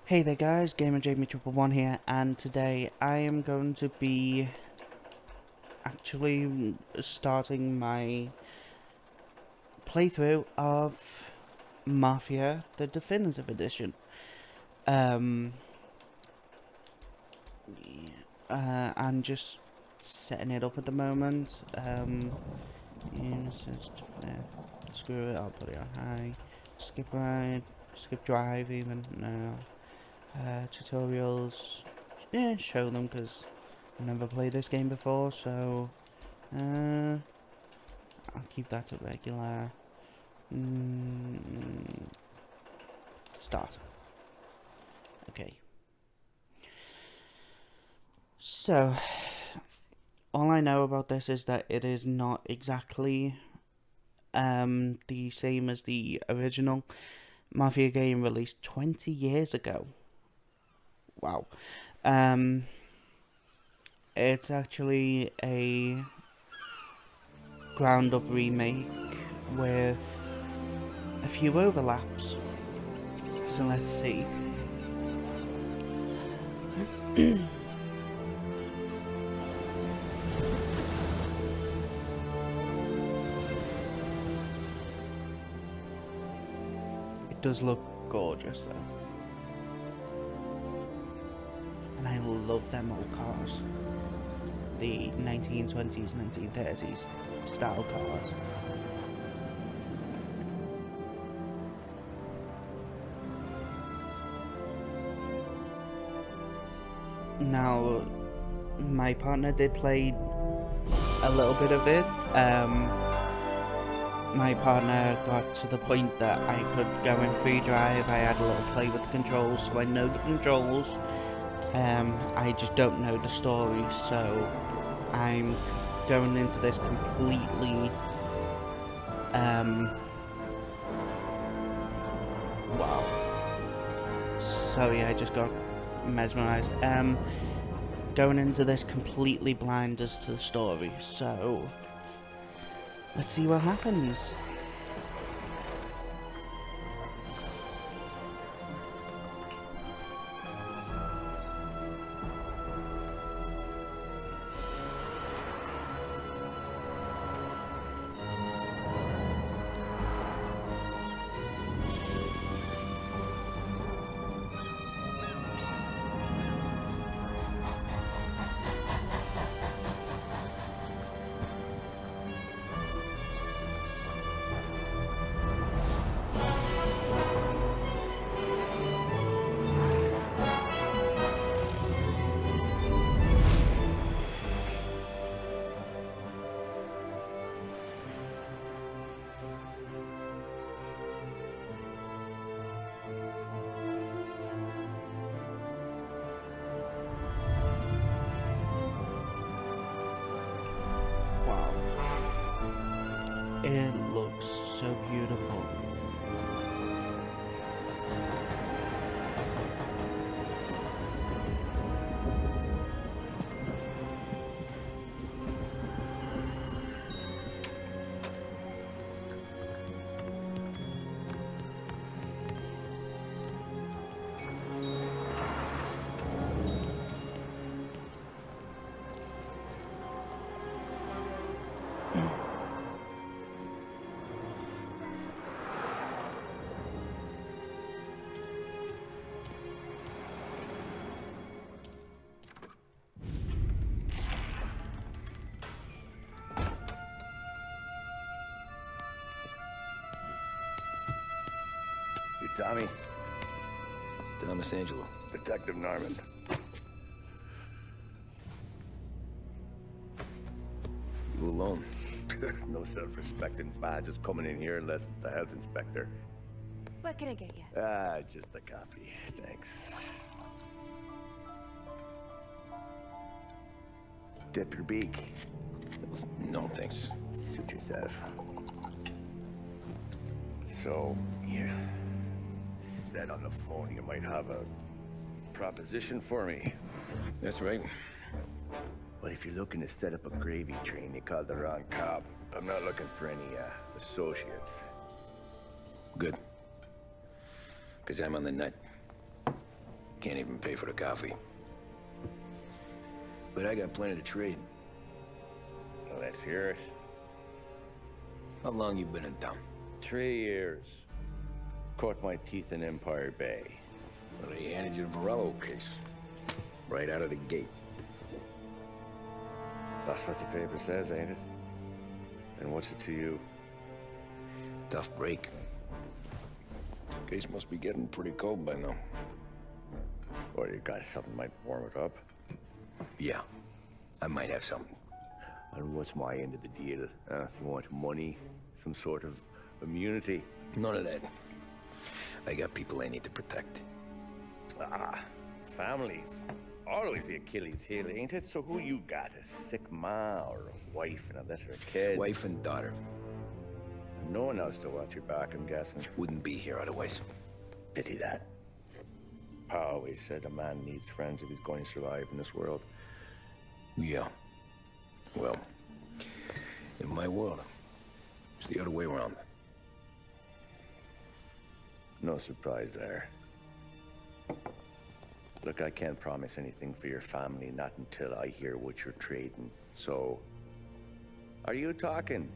Hey there guys, GamerJamie111 here, and today I am going to be actually starting my playthrough of Mafia, the Definitive Edition. I'm just setting it up at the moment. Screw it, I'll put it on high. Skip ride, skip drive even, no. Tutorials, yeah, show them because I've never played this game before, so I'll keep that at regular. Start. Okay. So, all I know about this is that it is not exactly the same as the original Mafia game released 20 years ago. Wow. It's actually a ground up remake with a few overlaps. So let's see. It does look gorgeous though. And I love them old cars. The 1920s, 1930s style cars. Now, my partner did play a little bit of it. My partner got to the point that I could go in free drive. I had a little play with the controls, so I know the controls. I just don't know the story, so I'm going into this completely wow. Sorry, I just got mesmerized. Going into this completely blind as to the story, so let's see what happens. It looks so beautiful. You Tommy? Thomas Angelo. Detective Norman. You alone? No self-respecting badges coming in here unless it's the health inspector. What can I get you? Just a coffee. Thanks. Dip your beak. No, thanks. Suit yourself. So, you said on the phone you might have a proposition for me. That's right. Well, if you're looking to set up a gravy train, you called the wrong cop. I'm not looking for any, associates. Good. Because I'm on the nut. Can't even pay for the coffee. But I got plenty to trade. Well, let's hear it. How long you been in town? 3 years. Caught my teeth in Empire Bay. Well, they handed you the Morello case. Right out of the gate. That's what the paper says, ain't it? And what's it to you? Tough break. Case must be getting pretty cold by now. Or you got something might warm it up? Yeah, I might have something. And what's my end of the deal? You want money? Some sort of immunity? None of that. I got people I need to protect. Families. Always the Achilles heel, ain't it? So who you got? A sick ma or a wife and a litter of kids? Wife and daughter. No one else to watch your back, I'm guessing. Wouldn't be here otherwise. Pity that. Pa always said a man needs friends if he's going to survive in this world. Yeah. Well, in my world, it's the other way around. No surprise there. Look, I can't promise anything for your family, not until I hear what you're trading. So, are you talking?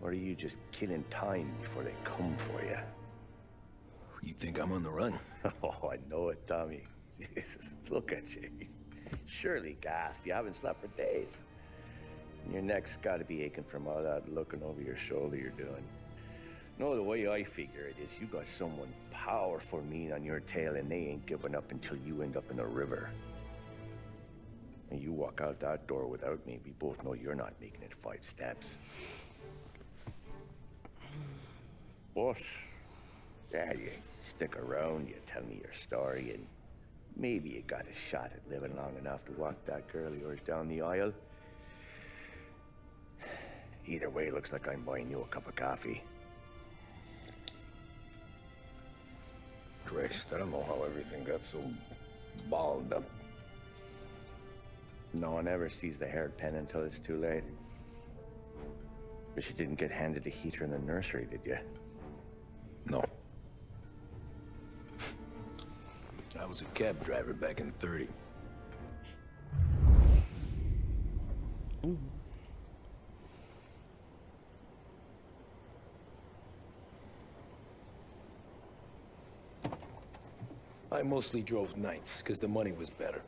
Or are you just killing time before they come for you? You think I'm on the run? Oh, I know it, Tommy. Jesus, look at you. Surely gassed. You haven't slept for days. And your neck's got to be aching from all that looking over your shoulder you're doing. No, the way I figure it is you got someone powerful mean on your tail and they ain't giving up until you end up in the river. And you walk out that door without me, we both know you're not making it 5 steps. But, yeah, you stick around, you tell me your story, and maybe you got a shot at living long enough to walk that girl of yours down the aisle. Either way, looks like I'm buying you a cup of coffee. Christ, I don't know how everything got so balled up. No one ever sees the haired pen until it's too late. But you didn't get handed a heater in the nursery, did you? No. I was a cab driver back in 30. Ooh. I mostly drove nights, because the money was better.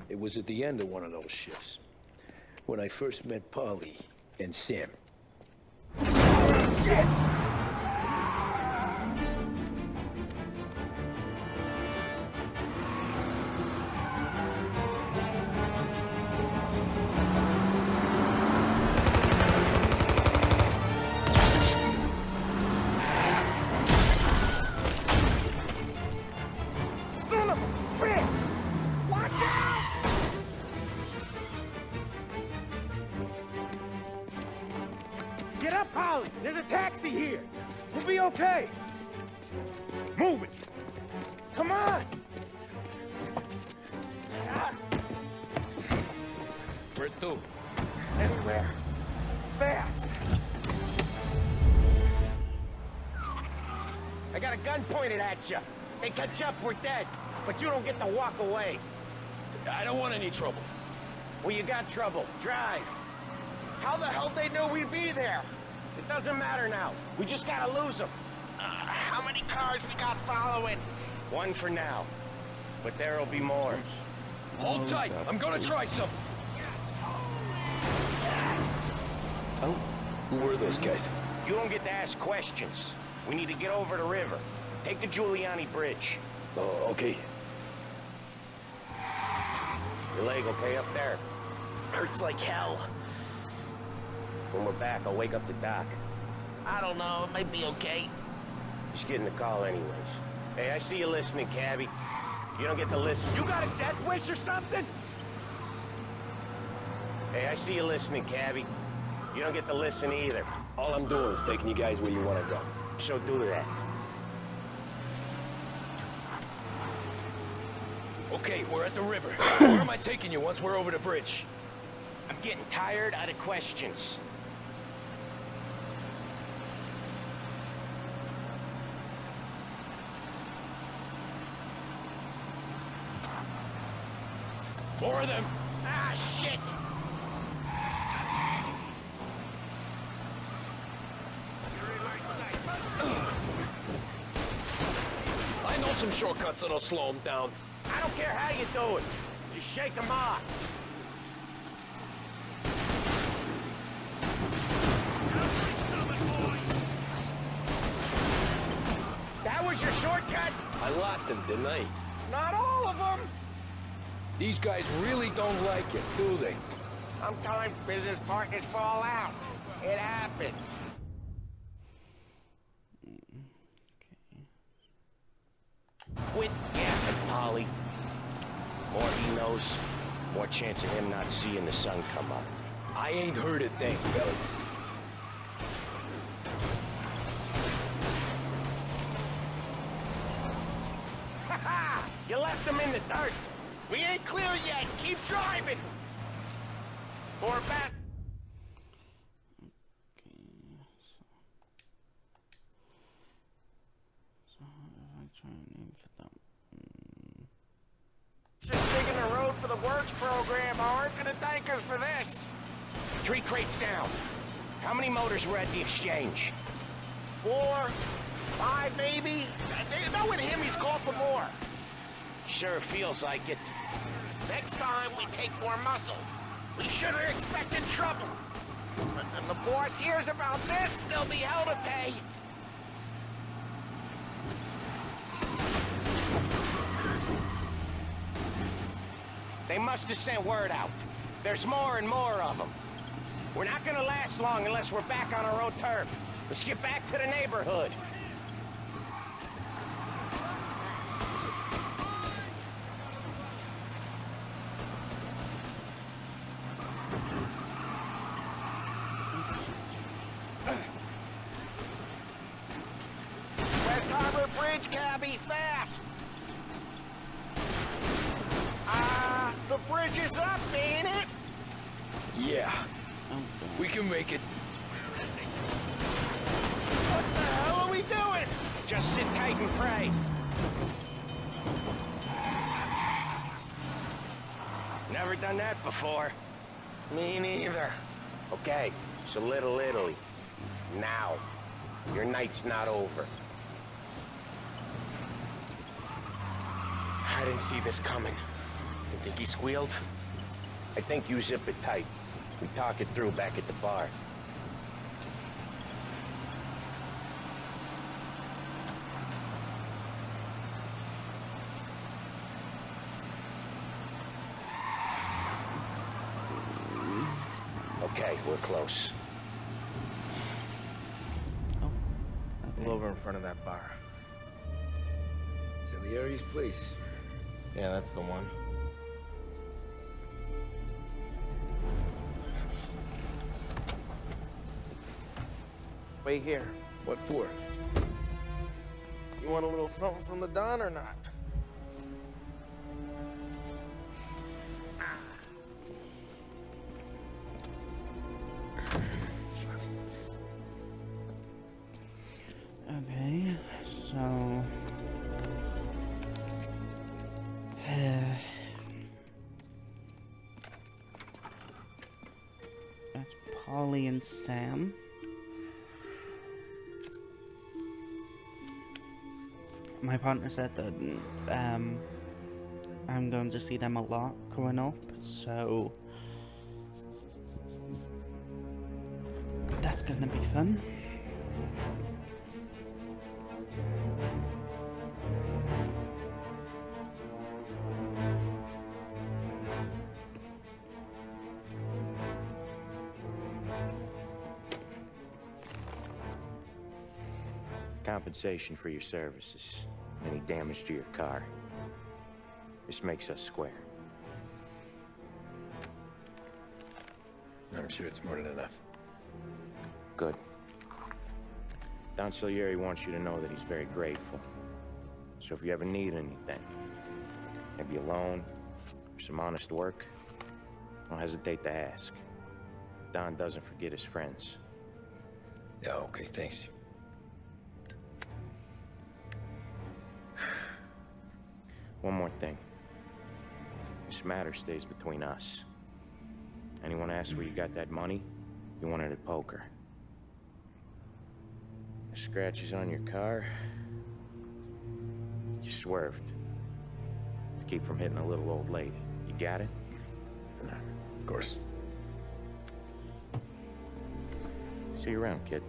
It was at the end of one of those shifts, when I first met Polly and Sam. Shit! Get up, Holly! There's a taxi here! We'll be okay! Move it! Come on! Where to? Anywhere. Fast! I got a gun pointed at you. They catch up, we're dead. But you don't get to walk away. I don't want any trouble. Well, you got trouble. Drive. How the hell they knew we'd be there? It doesn't matter now. We just gotta lose them. How many cars we got following? 1 for now. But there'll be more. Hold tight. I'm gonna try something. Oh. Who were those guys? You don't get to ask questions. We need to get over the river. Take the Giuliani Bridge. Oh, okay. Your leg okay up there? Hurts like hell. When we're back, I'll wake up the doc. I don't know, it might be okay. Just getting the call anyways. Hey, I see you listening, cabbie. You don't get to listen. You got a death wish or something? Hey, I see you listening, cabbie. You don't get to listen either. All I'm doing is taking you guys where you want to go. So do that. Okay, we're at the river. Where am I taking you once we're over the bridge? I'm getting tired out of questions. More of them. Ah, shit! I know some shortcuts that'll slow them down. I don't care how you do it. Just shake them off. That was your shortcut? I lost him, didn't I? Not all of them. These guys really don't like it, do they? Sometimes business partners fall out. It happens. Quit yapping, Polly. More he knows, more chance of him not seeing the sun come up. I ain't heard a thing, fellas. Ha ha! You left them in the dirt. We ain't clear yet. Keep driving. Or back. Just digging a road for the works program aren't gonna thank us for this. 3 crates down. How many motors were at the exchange? 4, 5 maybe? Knowing him, he's called for more. Sure feels like it. Next time we take more muscle. We should have expected trouble. And the boss hears about this, There'll be hell to pay. They must have sent word out. There's more and more of them. We're not gonna last long unless we're back on our own turf. Let's get back to the neighborhood. West Harbor Bridge, cabby, fast! The bridge is up, ain't it? Yeah. We can make it. What the hell are we doing? Just sit tight and pray. Never done that before. Me neither. Okay, so Little Italy. Now. Your night's not over. I didn't see this coming. You think he squealed? I think you zip it tight. We talk it through back at the bar. Okay, we're close. Pull over in front of that bar. Salieri's place. Yeah, that's the one. Wait here. What for? You want a little something from the Don or not? Okay, so that's Polly and Sam. My partner said that I'm going to see them a lot growing up, so that's gonna be fun. Compensation for your services. Any damage to your car. This makes us square. I'm sure it's more than enough. Good. Don Salieri wants you to know that he's very grateful. So if you ever need anything, maybe a loan or some honest work, don't hesitate to ask. Don doesn't forget his friends. Yeah, okay, thanks. One more thing. This matter stays between us. Anyone asks where you got that money, you won it at poker. The scratches on your car, you swerved. To keep from hitting a little old lady. You got it? Of course. See you around, kid.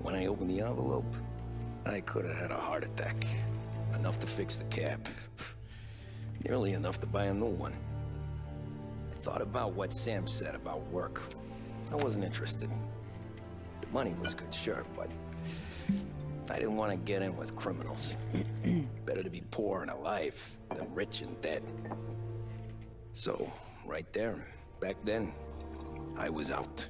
When I opened the envelope, I could have had a heart attack. Enough to fix the cap. Nearly enough to buy a new one. I thought about what Sam said about work. I wasn't interested. The money was good, sure, but I didn't want to get in with criminals. Better to be poor and alive than rich and dead. So, right there, back then, I was out.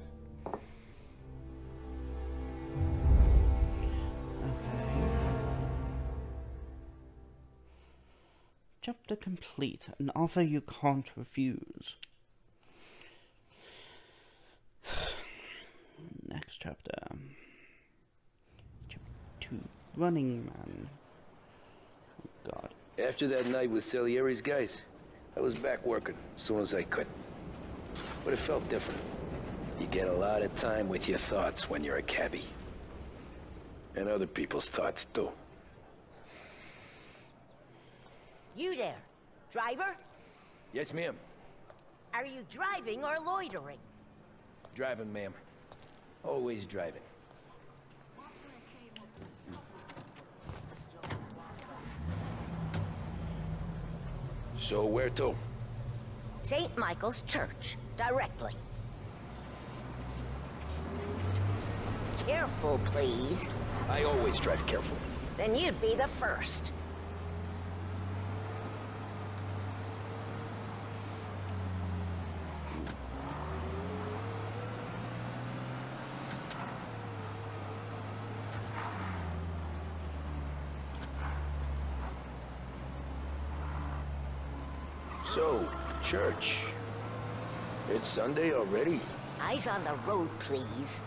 Chapter complete. An offer you can't refuse. Next chapter. Chapter 2. Running Man. Oh God. After that night with Salieri's guys, I was back working as soon as I could. But it felt different. You get a lot of time with your thoughts when you're a cabbie. And other people's thoughts, too. You there, driver? Yes, ma'am. Are you driving or loitering? Driving, ma'am. Always driving. So where to? St. Michael's Church, directly. Careful, please. I always drive careful. Then you'd be the first. So, church. It's Sunday already? Eyes on the road, please.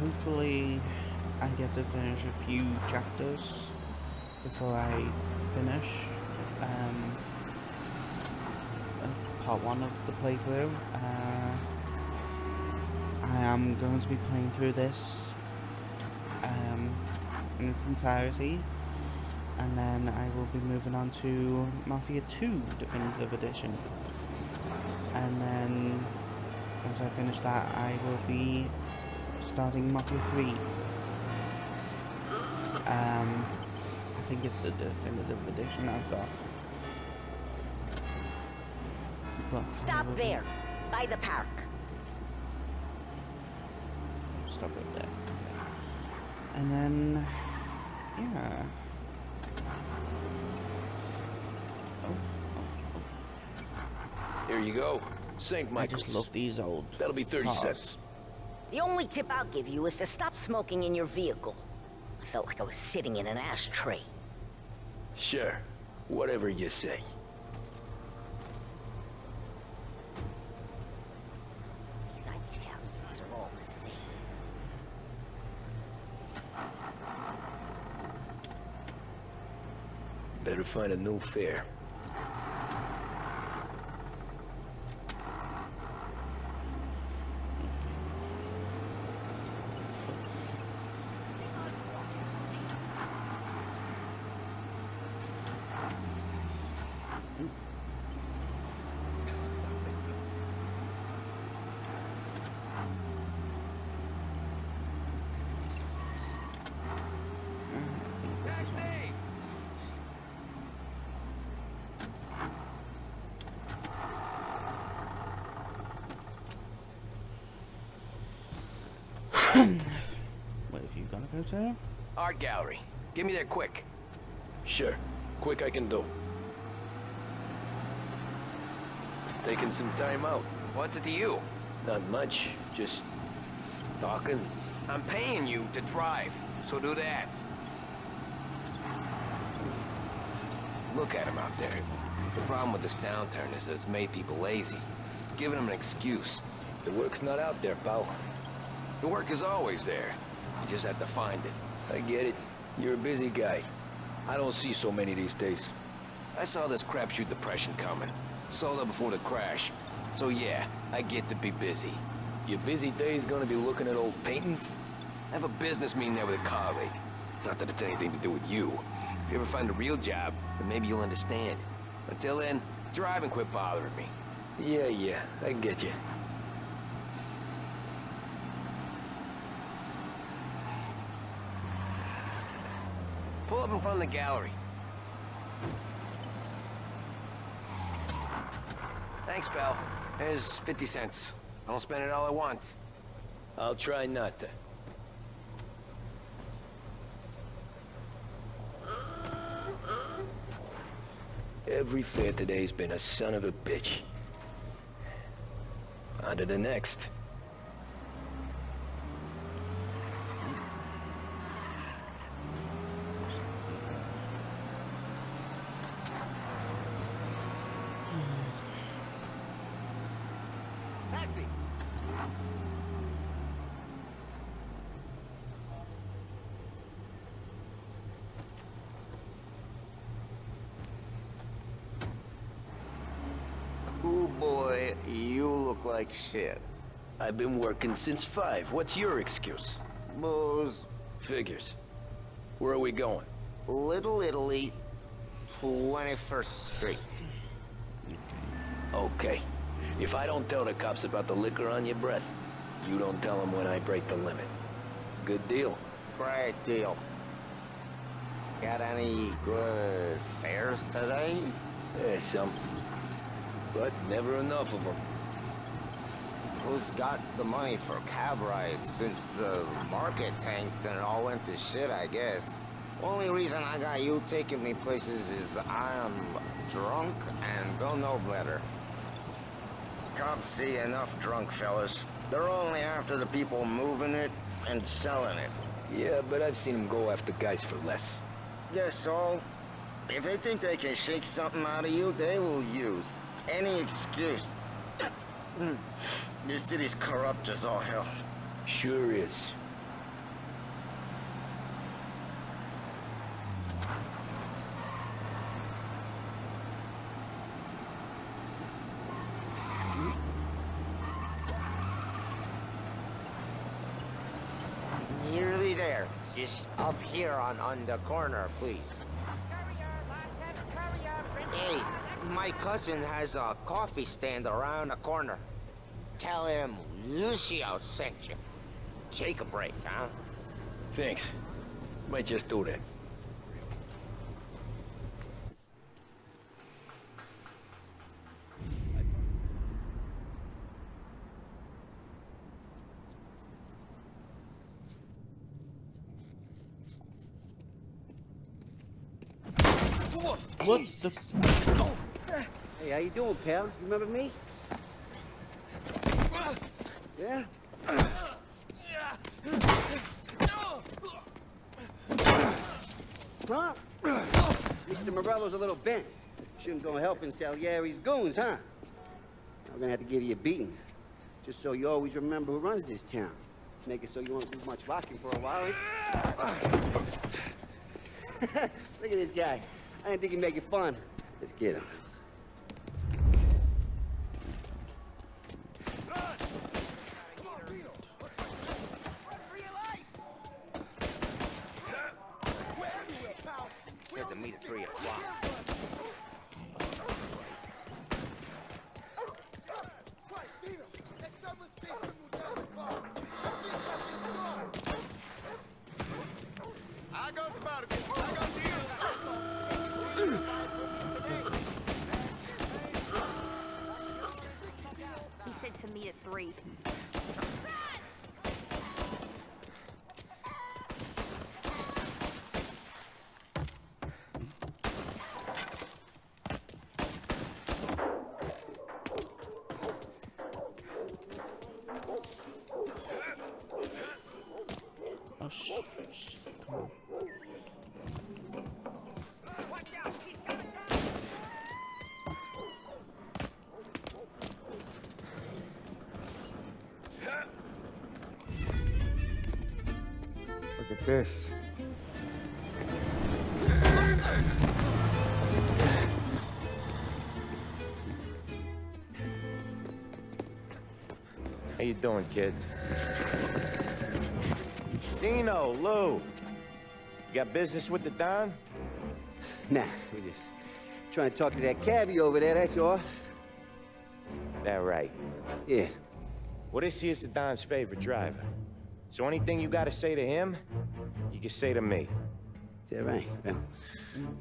Hopefully I get to finish a few chapters before I finish part 1 of the playthrough. I am going to be playing through this in its entirety, and then I will be moving on to Mafia 2 Definitive Edition, and then once I finish that I will be starting Mafia 3. I think it's the definitive edition I've got. But Stop there, by the park. Stop right there. And then, yeah. Here you go. St. I Michael's. just love these old That'll be 30 cars. cents. The only tip I'll give you is to stop smoking in your vehicle. I felt like I was sitting in an ashtray. Sure. Whatever you say. These Italians are all the same. Better find a new fare. Where have you gotta go to? Art gallery. Get me there quick. Sure. Quick I can do. Taking some time out. What's it to you? Not much. Just talking. I'm paying you to drive, so do that. Look at him out there. The problem with this downturn is that it's made people lazy. Giving them an excuse. The work's not out there, pal. The work is always there. You just have to find it. I get it. You're a busy guy. I don't see so many these days. I saw this crapshoot depression coming. Sold up before the crash. So yeah, I get to be busy. Your busy day's gonna be looking at old paintings? I have a business meeting there with a colleague. Not that it's anything to do with you. If you ever find a real job, then maybe you'll understand. Until then, drive and quit bothering me. Yeah, I get you. Pull up in front of the gallery. Thanks, pal. There's 50 cents. I don't spend it all at once. I'll try not to. Every fair today's been a son of a bitch. On to the next. Taxi! Ooh, boy, you look like shit. I've been working since 5. What's your excuse? Booze, Figures. Where are we going? Little Italy, 21st Street. Okay. If I don't tell the cops about the liquor on your breath, you don't tell them when I break the limit. Good deal. Great deal. Got any good fares today? Yeah, some. But never enough of them. Who's got the money for cab rides since the market tanked and it all went to shit, I guess? Only reason I got you taking me places is I am drunk and don't know better. Cops see enough drunk fellas. They're only after the people moving it and selling it. Yeah, but I've seen them go after guys for less. Yes, so if they think they can shake something out of you, they will use any excuse. This city's corrupt as all hell. Sure is. Nearly there. Just up here on the corner, please. Hey, my cousin has a coffee stand around the corner. Tell him Lucio sent you. Take a break, huh? Thanks. Might just do that. What the? Hey, how you doing, pal? You remember me? Yeah? Huh? Mr. Morello's a little bent. Shouldn't go helping Salieri's goons, huh? I'm gonna have to give you a beating. Just so you always remember who runs this town. Make it so you won't do much rocking for a while. Look at this guy. I didn't think he'd make it fun. Let's get him. Said to meet at 3 o'clock. He said to meet at 3. this. How you doing, kid? Dino, Lou. You got business with the Don? Nah, we just trying to talk to that cabbie over there, that's all. That right. Yeah. Well, this here's the Don's favorite driver. So anything you gotta say to him, you can say to me. Is that right? Well,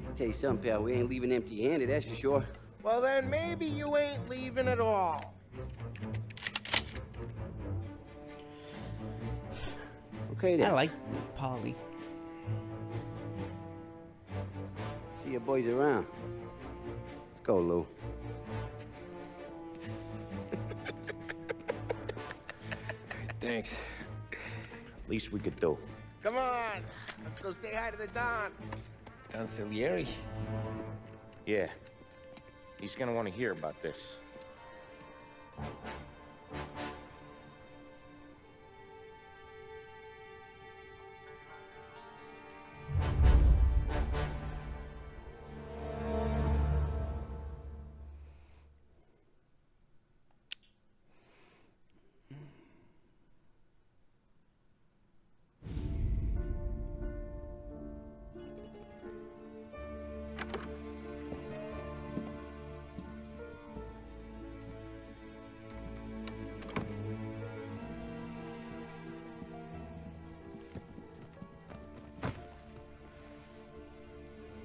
I'll tell you something, pal. We ain't leaving empty-handed, that's for sure. Well, then maybe you ain't leaving at all. Okay, then. I like Polly. See your boys around. Let's go, Lou. Thanks. Least we could do. Come on, let's go say hi to the Don. Don Salieri? Yeah. He's gonna want to hear about this.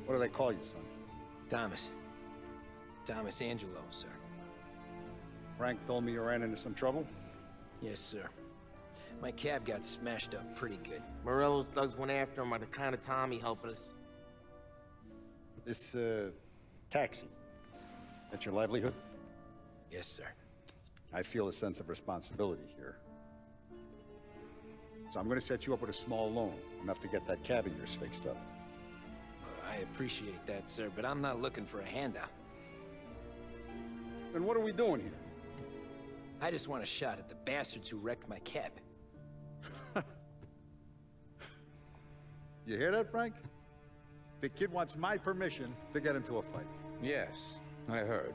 What do they call you, son? Thomas. Thomas Angelo, sir. Frank told me you ran into some trouble? Yes, sir. My cab got smashed up pretty good. Morello's thugs went after him on account of Tommy helping us. This, taxi, that's your livelihood? Yes, sir. I feel a sense of responsibility here. So I'm gonna set you up with a small loan, enough to get that cab of yours fixed up. I appreciate that, sir, but I'm not looking for a handout. Then what are we doing here? I just want a shot at the bastards who wrecked my cab. You hear that, Frank? The kid wants my permission to get into a fight. Yes, I heard.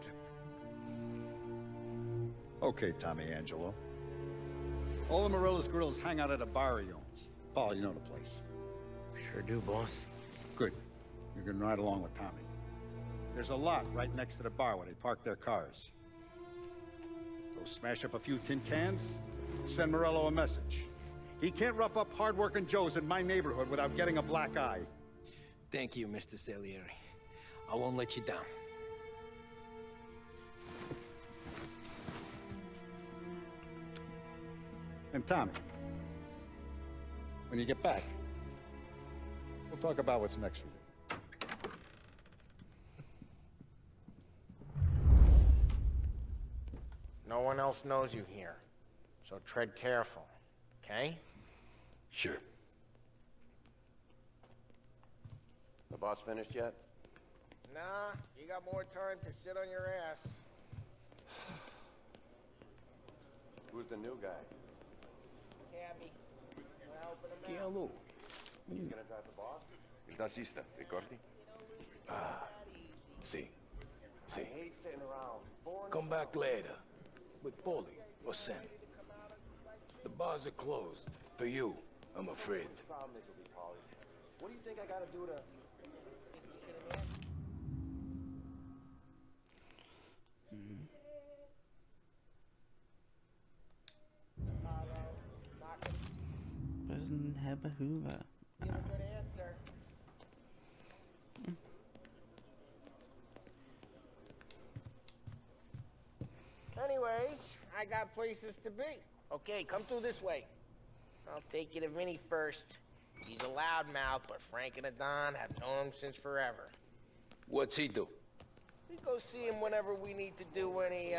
Okay, Tommy Angelo. All the Morello's girls hang out at a bar he owns. Paul, you know the place. Sure do, boss. Good. You can ride along with Tommy. There's a lot right next to the bar where they park their cars. Go smash up a few tin cans, send Morello a message. He can't rough up hard-working Joes in my neighborhood without getting a black eye. Thank you, Mr. Salieri. I won't let you down. And Tommy, when you get back, we'll talk about what's next for you. No one else knows you here, so tread careful, okay? Sure. The boss finished yet? Nah, you got more time to sit on your ass. Who's the new guy? Cabby. Wanna open him Yeah, out? Lou. He's gonna drive the boss? Il tassista, ricordi? See. I hate sitting around. Come back later. With Polly or Sam. The bars are closed. For you, I'm afraid. What do you think I gotta do to... Doesn't have a Hoover. Good answer. Anyways, I got places to be. Okay, come through this way. I'll take you to Vinny first. He's a loudmouth, but Frank and the Don have known him since forever. What's he do? We go see him whenever we need to do any,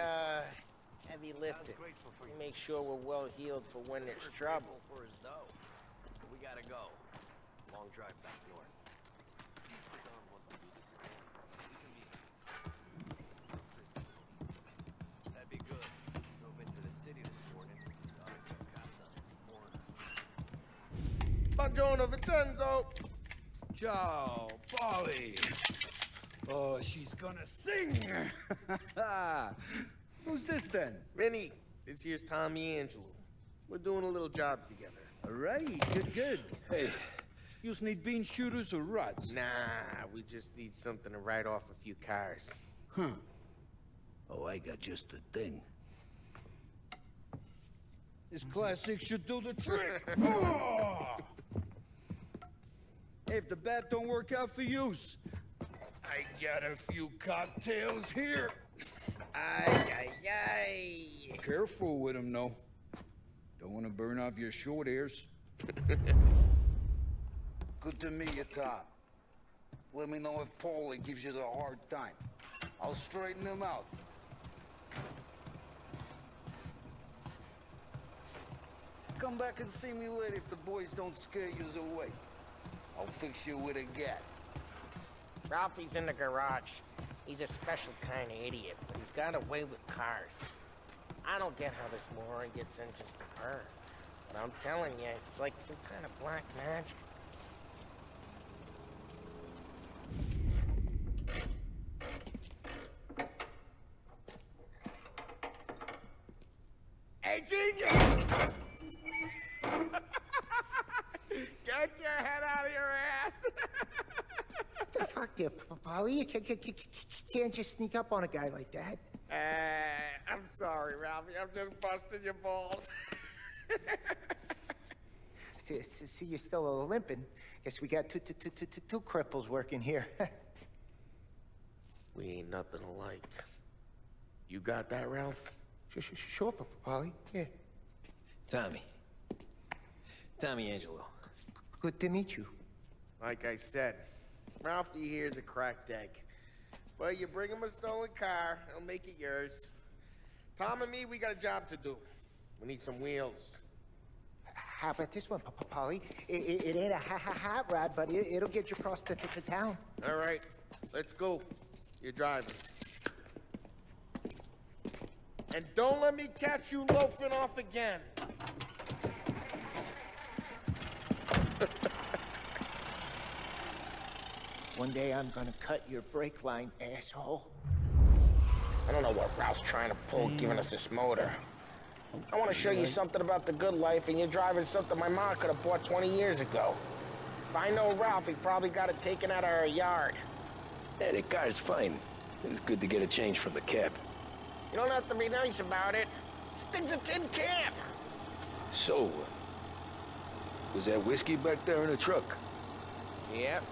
heavy lifting. We make sure we're well healed for when there's trouble. We gotta go. Long drive back north. That'd be good. Drove into the city this morning. buongiorno, Vincenzo. Ciao, Polly. Oh, she's gonna sing. Who's this then? Vinny, this here's Tommy Angelo. We're doing a little job together. All right, good. Hey, you need bean shooters or rods? Nah, we just need something to write off a few cars. Huh. Oh, I got just the thing. This classic should do the trick. Oh! Hey, if the bat don't work out for yous, I got a few cocktails here. Ay. Careful with them, though. Don't want to burn off your short hairs. Good to meet you, Tom. Let me know if Paulie gives you the hard time. I'll straighten him out. Come back and see me later if the boys don't scare yous away. I'll fix you with a gat. Ralphie's in the garage. He's a special kind of idiot, but he's got a way with cars. I don't get how this moron gets engines to burn. But I'm telling you, it's like some kind of black magic. Hey, genius! Get your head out of your ass! What the fuck there, Polly? You can't just sneak up on a guy like that. I'm sorry, Ralphie. I'm just busting your balls. See, you're still limping. Guess we got two cripples working here. We ain't nothing alike. You got that, Ralph? Sure, Polly. Yeah. Tommy Angelo. Good to meet you. Like I said, Ralphie here's a cracked egg. But you bring him a stolen car, he'll make it yours. Tom and me, we got a job to do. We need some wheels. How about this one, Polly? It ain't a hot rod, but it'll get you across to town. All right, let's go. You're driving. And don't let me catch you loafing off again. One day I'm gonna cut your brake line, asshole. I don't know what Ralph's trying to pull, giving us this motor. I want to show you something about the good life, and you're driving something my mom could have bought 20 years ago. If I know Ralph, he probably got it taken out of our yard. Hey, the car's fine. It's good to get a change from the cab. You don't have to be nice about it. This thing's a tin can. So, was that whiskey back there in the truck? Yep,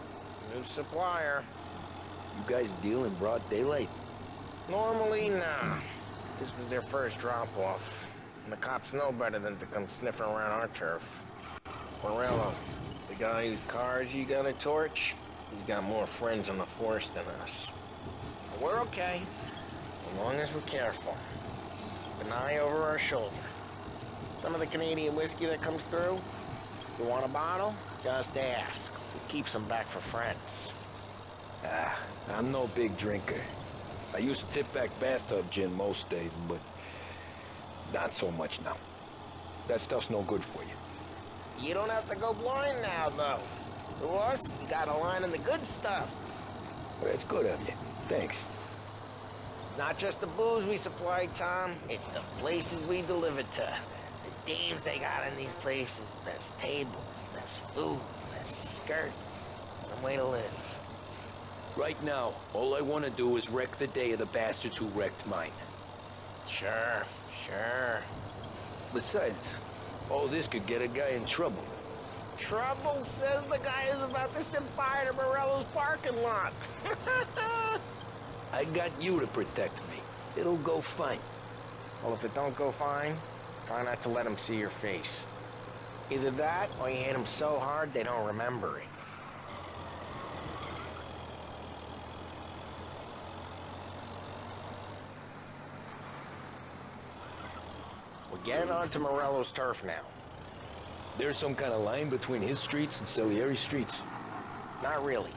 new supplier. You guys deal in broad daylight? Normally, nah. This was their first drop-off. And the cops know better than to come sniffing around our turf. Morello, the guy whose cars you got a torch, he's got more friends on the force than us. But we're okay, as long as we're careful. Keep an eye over our shoulder. Some of the Canadian whiskey that comes through, you want a bottle? Just ask. We keep some back for friends. I'm no big drinker. I used to tip back bathtub gin most days, but not so much now. That stuff's no good for you. You don't have to go blind now, though. To us, you got a line in the good stuff. Well, that's good of you. Thanks. Not just the booze we supply, Tom. It's the places we deliver to. The dames they got in these places. Best tables, best food, best skirt. Some way to live. Right now, all I want to do is wreck the day of the bastards who wrecked mine. Sure. Besides, all this could get a guy in trouble. Trouble, says the guy who's about to set fire to Morello's parking lot. I got you to protect me. It'll go fine. Well, if it don't go fine, try not to let them see your face. Either that, or you hit them so hard they don't remember it. We're getting onto Morello's turf now. There's some kind of line between his streets and Salieri's streets. Not really.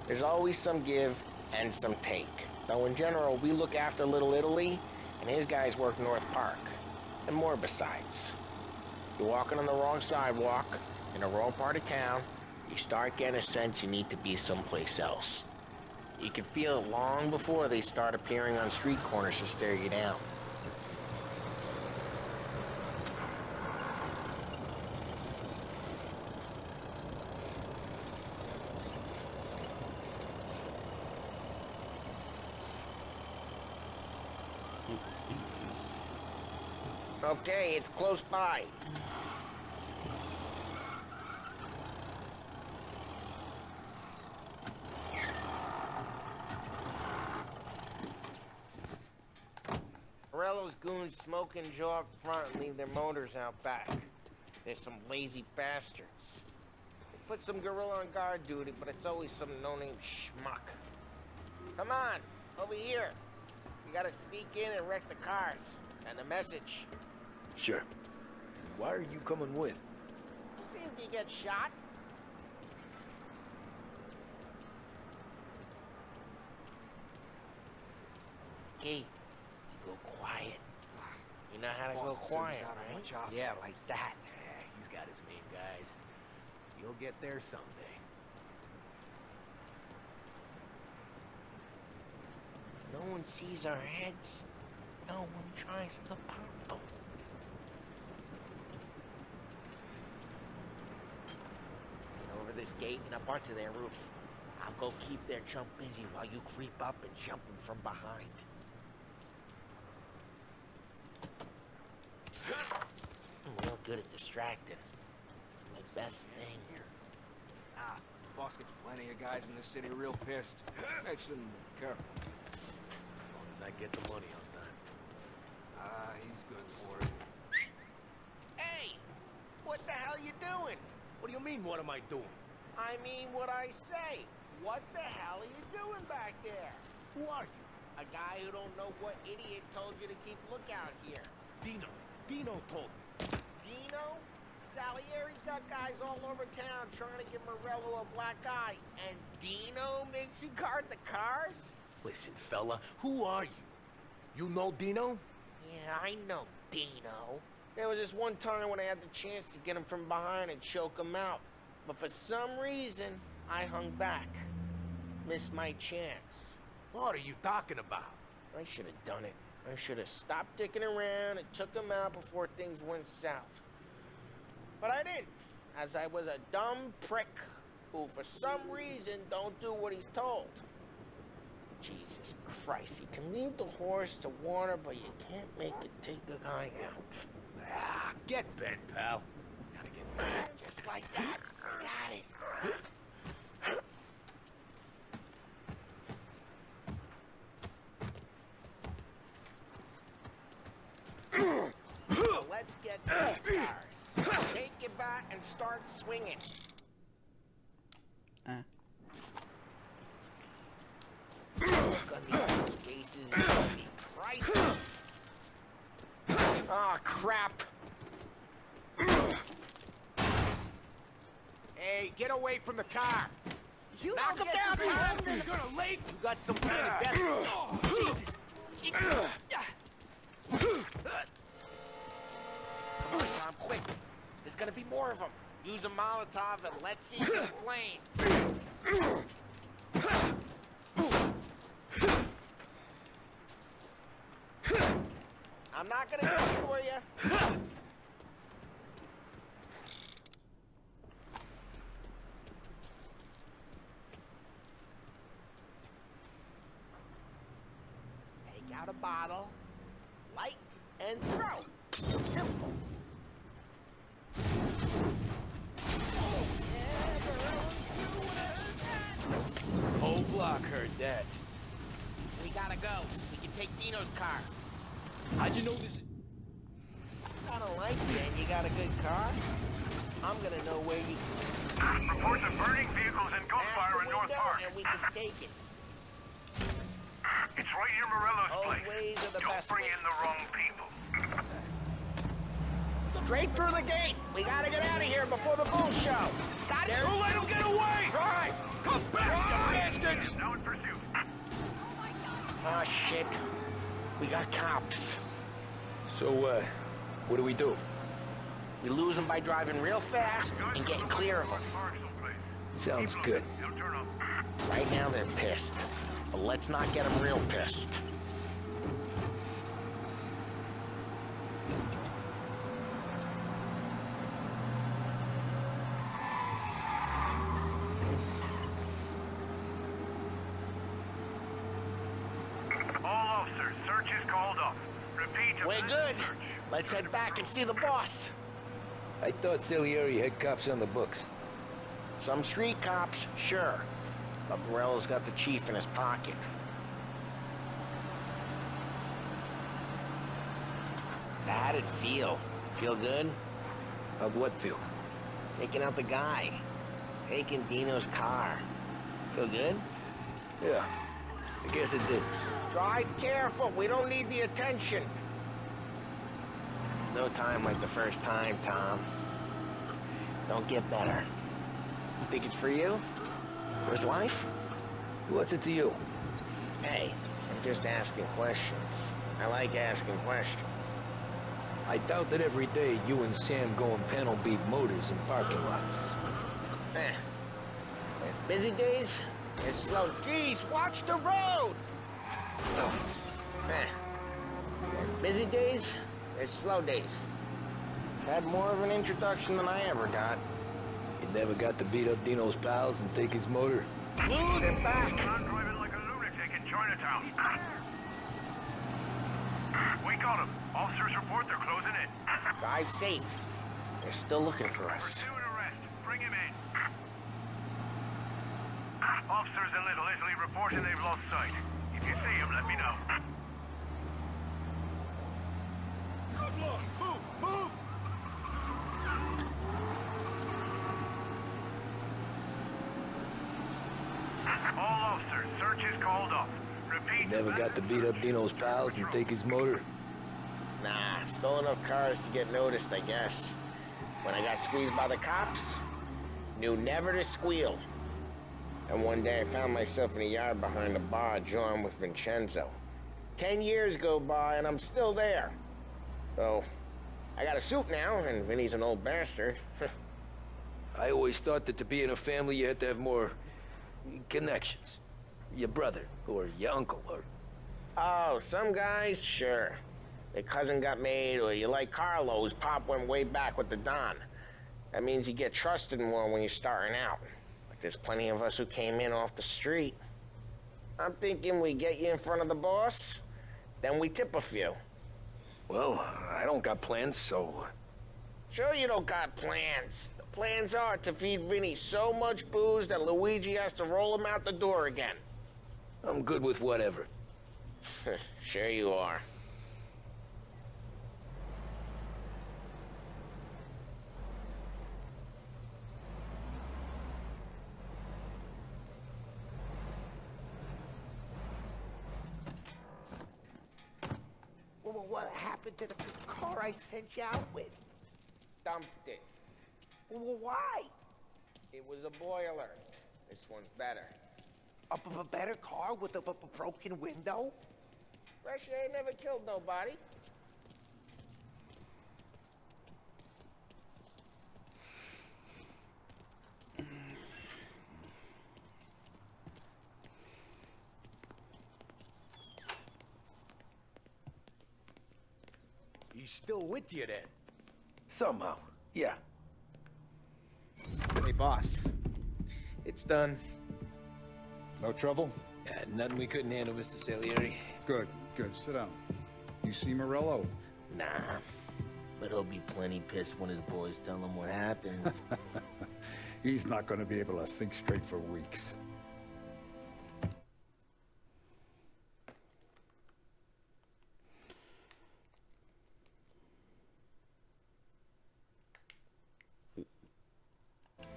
There's always some give and some take. Though in general, we look after Little Italy, and his guys work North Park. And more besides. You're walking on the wrong sidewalk, in the wrong part of town, you start getting a sense you need to be someplace else. You can feel it long before they start appearing on street corners to stare you down. Okay, it's close by. Morello's goons smoke and jaw up front and leave their motors out back. They're some lazy bastards. They put some gorilla on guard duty, but it's always some no-name schmuck. Come on, over here. We gotta sneak in and wreck the cars. Send a message. Sure. Why are you coming with? To see if you get shot. Okay, you go quiet. You know how to go quiet, right? Yeah, like that. He's got his main guys. You'll get there someday. No one sees our heads. No one tries to pop them. Get over this gate and up onto their roof. I'll go keep their chump busy while you creep up and jump them from behind. I'm real good at distracting. It's my best thing. Boss gets plenty of guys in the city real pissed. Makes them careful. As long as I get the money on time. He's good for it. Hey! What the hell you doing? What do you mean, what am I doing? I mean what I say. What the hell are you doing back there? Who are you? A guy who don't know what idiot told you to keep lookout here. Dino. Dino told me. Dino? Salieri's got guys all over town trying to give Morello a black eye, and Dino makes you guard the cars? Listen, fella, who are you? You know Dino? Yeah, I know Dino. There was this one time when I had the chance to get him from behind and choke him out. But for some reason, I hung back. Missed my chance. What are you talking about? I should have done it. I should have stopped dicking around and took him out before things went south. But I didn't, as I was a dumb prick who, for some reason, don't do what he's told. Jesus Christ, you can lead the horse to water, but you can't make it take the guy out. Get bent, pal. Gotta get bent. Just like that. I got it. So let's get these cars. Take it back and start swinging. Look on these faces is gonna be priceless. Oh, crap. Hey, get away from the car. You knock him down, Tom. You're gonna leave. You got some kind of death. Jesus. Come on, Tom, quick. There's gonna be more of them. Use a Molotov and let's see some flame. I'm not gonna do it for you. Take out a bottle, light, and throw. Simple. Whole block heard that. We gotta go. We can take Dino's car. How'd you know this? I don't like you, and you got a good car. I'm gonna know where you. Reports of burning vehicles and gunfire in North Park. And we can take it. It's right near Morello's Old place. ways are the Don't best bring ways. in the wrong people. Straight through the gate. We gotta get out of here before the bull show. Got it? Don't let him get away! Drive! Come back, you bastards! Now in pursuit. Oh, shit. We got cops. So, what do we do? We lose them by driving real fast and getting clear of them. Sounds good. Right now they're pissed, but let's not get them real pissed. All officers, search is called off. Repeat. We're good. Let's head back and see the boss. I thought Salieri had cops on the books. Some street cops, sure. But Morello's got the chief in his pocket. How'd it feel? Feel good? How'd what feel? Taking out the guy. Taking Dino's car. Feel good? Yeah, I guess it did. Drive careful. We don't need the attention. There's no time like the first time, Tom. Don't get better. You think it's for you? For his life? What's it to you? Hey, I'm just asking questions. I like asking questions. I doubt that every day you and Sam go and panel beat motors in parking lots. Busy days, it's slow. Jeez, watch the road! Busy days, it's slow days. Had more of an introduction than I ever got. You never got to beat up Dino's pals and take his motor? Dude, they're back! Man driving like a lunatic in Chinatown. We got him. Officers report they're closing in. Drive safe. They're still looking for us. Pursue and arrest. Bring him in. Officers in Little Italy reporting they've lost sight. If you see him, let me know. Good luck. Move! Move! All officers, search is called off. Repeat. You never got to beat up Dino's pals and take his motor? Nah, stole enough cars to get noticed, I guess. When I got squeezed by the cops, knew never to squeal. And one day I found myself in a yard behind a bar drawn with Vincenzo. 10 years go by and I'm still there. So, I got a suit now, and Vinny's an old bastard. I always thought that to be in a family you had to have more connections. Your brother, or your uncle, or... Oh, some guys, sure. Their cousin got made, or you like Carlo's, Pop went way back with the Don. That means you get trusted more when you're starting out. But there's plenty of us who came in off the street. I'm thinking we get you in front of the boss, then we tip a few. Well, I don't got plans, so... Sure you don't got plans. The plans are to feed Vinny so much booze that Luigi has to roll him out the door again. I'm good with whatever. Sure you are. Well, what happened to the car I sent you out with? Dumped it. Well, why? It was a boiler. This one's better. A better car with a broken window? Fresh air never killed nobody. He's still with you then? Somehow, yeah. Hey, boss. It's done. No trouble? Yeah, nothing we couldn't handle, Mr. Salieri. Good, good. Sit down. You see Morello? Nah. But he'll be plenty pissed when his boys tell him what happened. He's not going to be able to think straight for weeks.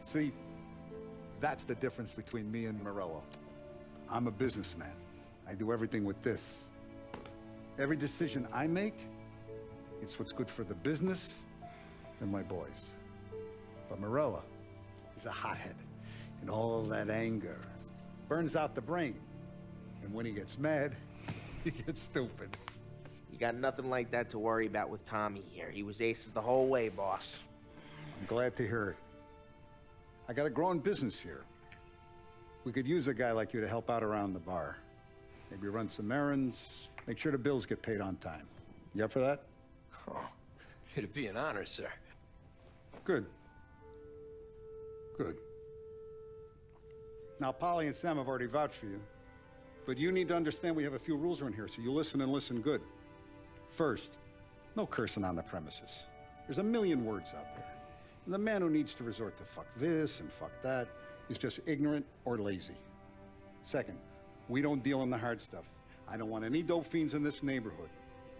See, that's the difference between me and Morello. I'm a businessman. I do everything with this. Every decision I make, it's what's good for the business and my boys. But Morello is a hothead, and all that anger burns out the brain. And when he gets mad, he gets stupid. You got nothing like that to worry about with Tommy here. He was aces the whole way, boss. I'm glad to hear it. I got a growing business here. We could use a guy like you to help out around the bar. Maybe run some errands, make sure the bills get paid on time. You up for that? Oh, it'd be an honor, sir. Good. Good. Now, Polly and Sam have already vouched for you, but you need to understand we have a few rules around here, so you listen and listen good. First, no cursing on the premises. There's a million words out there. And the man who needs to resort to fuck this and fuck that is just ignorant or lazy. Second, we don't deal in the hard stuff. I don't want any dope fiends in this neighborhood.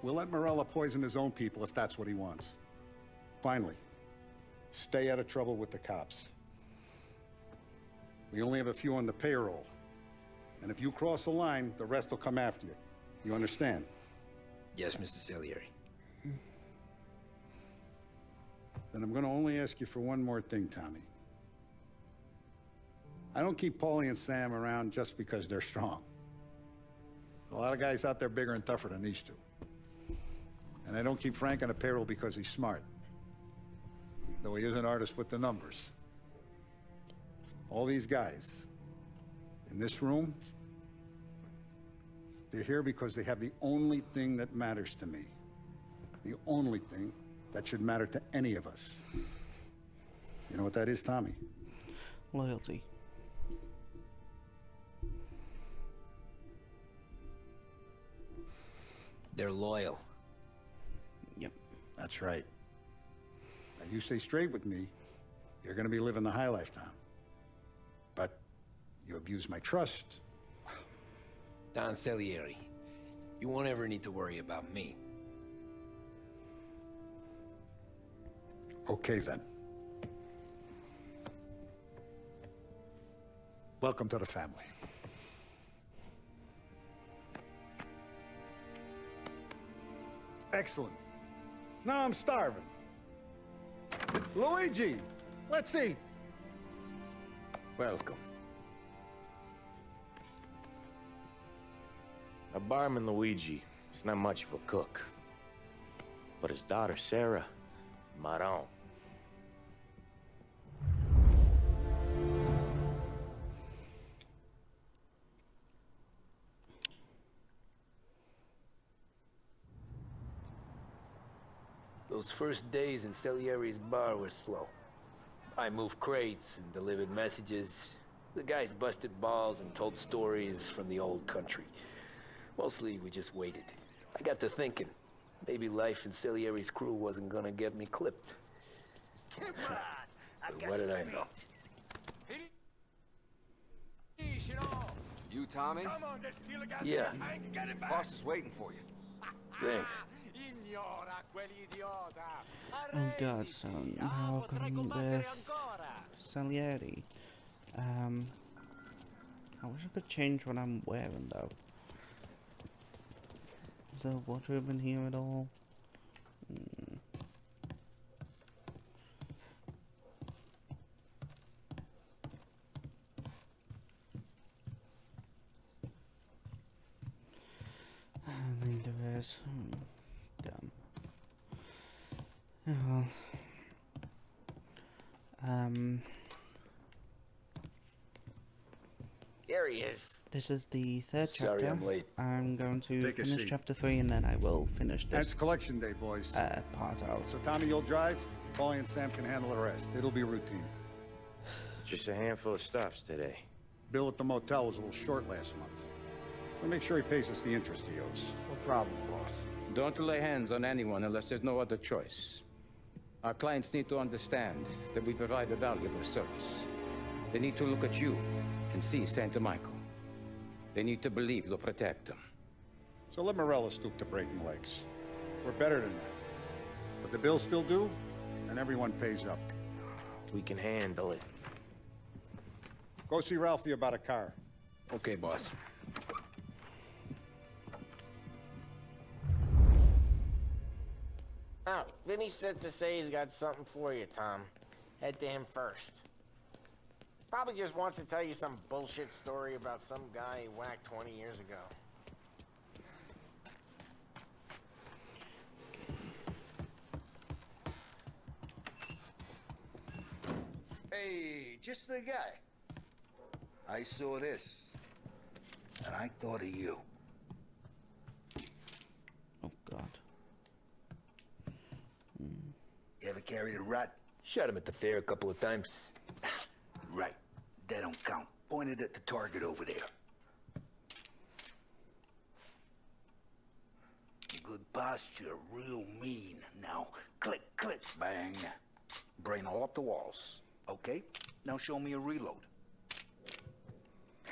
We'll let Morello poison his own people if that's what he wants. Finally, stay out of trouble with the cops. We only have a few on the payroll. And if you cross the line, the rest will come after you. You understand? Yes, Mr. Salieri. Then I'm gonna only ask you for one more thing, Tommy. I don't keep Paulie and Sam around just because they're strong. A lot of guys out there bigger and tougher than these two. And I don't keep Frank on the payroll because he's smart. Though he is an artist with the numbers. All these guys in this room, they're here because they have the only thing that matters to me. The only thing that should matter to any of us. You know what that is, Tommy? Loyalty. They're loyal. Yep. That's right. Now, you stay straight with me, you're gonna be living the high life, Tom. But you abuse my trust. Don Salieri, you won't ever need to worry about me. Okay, then. Welcome to the family. Excellent. Now I'm starving. Luigi, let's eat. Welcome. A barman, Luigi, is not much of a cook. But his daughter, Sarah, Maron. Those first days in Salieri's bar were slow. I moved crates and delivered messages. The guys busted balls and told stories from the old country. Mostly, we just waited. I got to thinking, maybe life in Salieri's crew wasn't gonna get me clipped. But what did I know? You, Tommy? Yeah. Boss is waiting for you. Thanks. Oh god, so now I've gone with Salieri. I wish I could change what I'm wearing though. Is there a wardrobe in here at all? I think there is. Damn. Oh. Here he is. This is the third Sorry, chapter. I'm late. I'm going to Take a finish seat. chapter 3 and then I will finish That's this collection day, boys. part out. So Tommy, you'll drive. Paulie and Sam can handle the rest. It'll be routine. Just a handful of stops today. Bill at the motel was a little short last month. So make sure he pays us the interest he owes. No problem, boss. Don't lay hands on anyone unless there's no other choice. Our clients need to understand that we provide a valuable service. They need to look at you and see Santa Michael. They need to believe you'll protect them. So let Morello stoop to breaking legs. We're better than that. But the bills still due, and everyone pays up. We can handle it. Go see Ralphie about a car. Okay, boss. Oh, Vinny said to say he's got something for you, Tom. Head to him first. Probably just wants to tell you some bullshit story about some guy he whacked 20 years ago. Hey, just the guy. I saw this, and I thought of you. Oh, God. You ever carried a rat? Shot him at the fair a couple of times. Right. That don't count. Pointed at the target over there. Good posture, real mean. Now, click, click, bang. Brain all up the walls. Okay? Now show me a reload.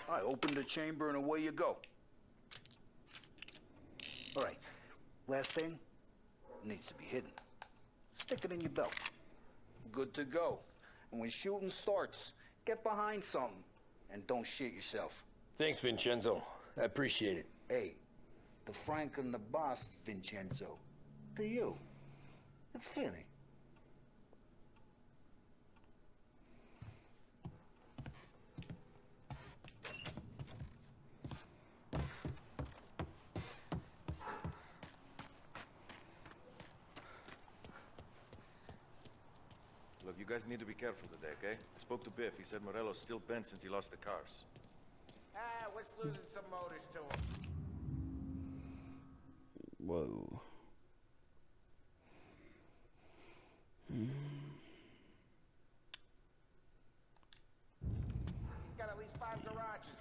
All right, open the chamber and away you go. All right. Last thing, needs to be hidden. Stick it in your belt. Good to go. And when shooting starts, get behind something and don't shit yourself. Thanks, Vincenzo. I appreciate it. Hey, the Frank and the boss, Vincenzo. To you. It's funny. Look, you guys need to be careful today, okay? I spoke to Biff. He said Morello's still bent since he lost the cars. What's losing some motors to him? Whoa. He's got at least 5 garages.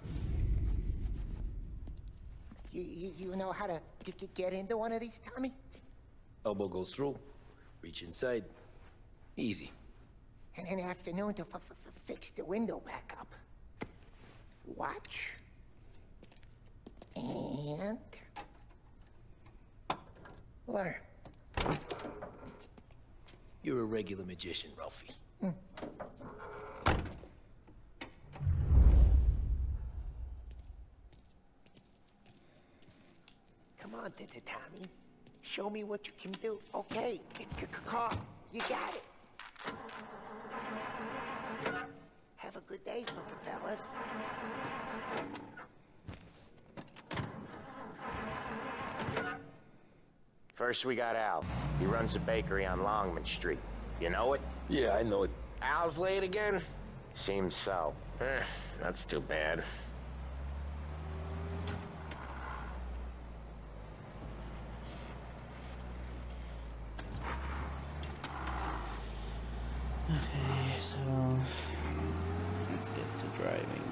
You know how to get into one of these, Tommy? Elbow goes through. Reach inside. Easy. And an afternoon to fix the window back up. Watch. And... learn. You're a regular magician, Ralphie. Come on, Tommy. Show me what you can do. Okay, it's call. You got it. Have a good day, fellas. First, we got Al. He runs a bakery on Longman Street. You know it? Yeah, I know it. Al's late again? Seems so. That's too bad. Okay, so let's get to driving.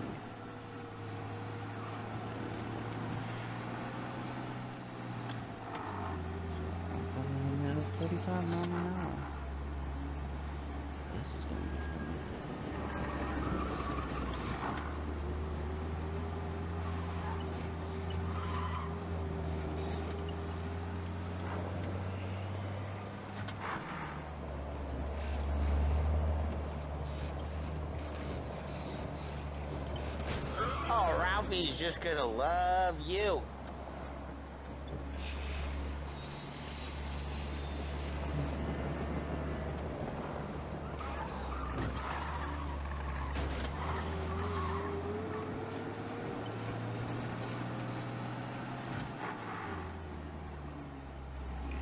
35 miles an hour. This is gonna be fun. Oh, Ralphie's just gonna love you.